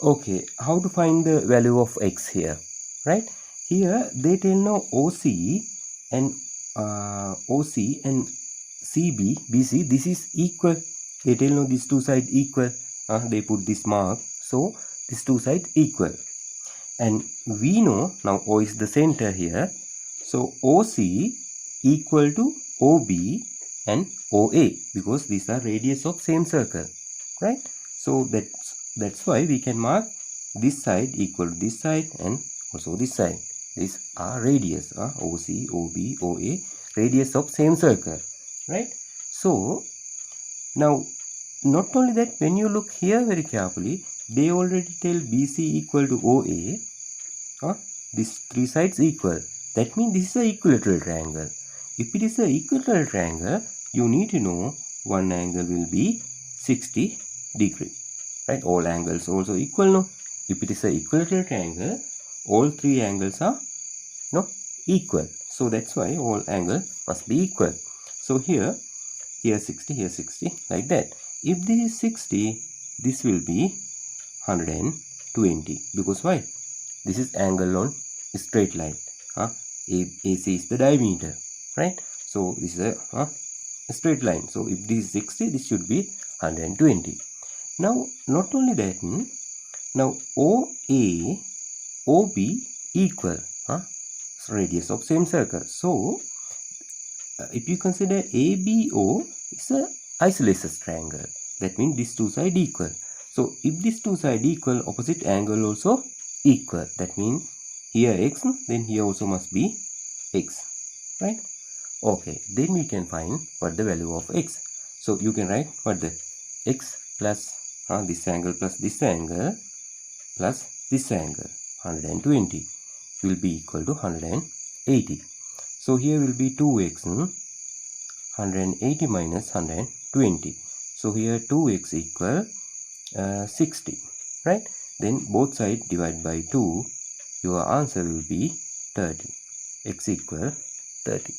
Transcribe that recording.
Okay, how to find the value of x here, right? Here they tell now OC and CB, BC, this is equal. They tell now these two sides equal. They put this mark, so these two sides equal. And we know now O is the center here, so OC equal to OB and OA, because these are radius of same circle, right? So that's why we can mark this side equal to this side and also this side. These are radius, OC, OB, OA, radius of same circle, right? So now not only that, when you look here very carefully, they already tell BC equal to OA. These three sides equal. That means this is an equilateral triangle. If it is an equilateral triangle, you need to know one angle will be 60 degree, right? All angles also equal, no? If it is an equilateral triangle, all three angles are equal. So that's why all angle must be equal. So here 60, like that. If this is 60, this will be 120. Because why? This is angle on a straight line. AC is the diameter, right? So this is a straight line. So if this is 60, this should be 120. Now not only that, now OA, OB equal, radius of same circle. So if you consider ABO is a isosceles triangle, that means these two sides equal. So if these two sides equal, opposite angle also equal. That means here x, then here also must be x, right? Okay, then we can find what the value of x. So you can write what the x plus this angle plus this angle plus this angle, 120, will be equal to 180. So here will be 2x, 180 minus 120. So here 2x equal 60, right? Then both sides divide by 2. Your answer will be 30. X equal 30.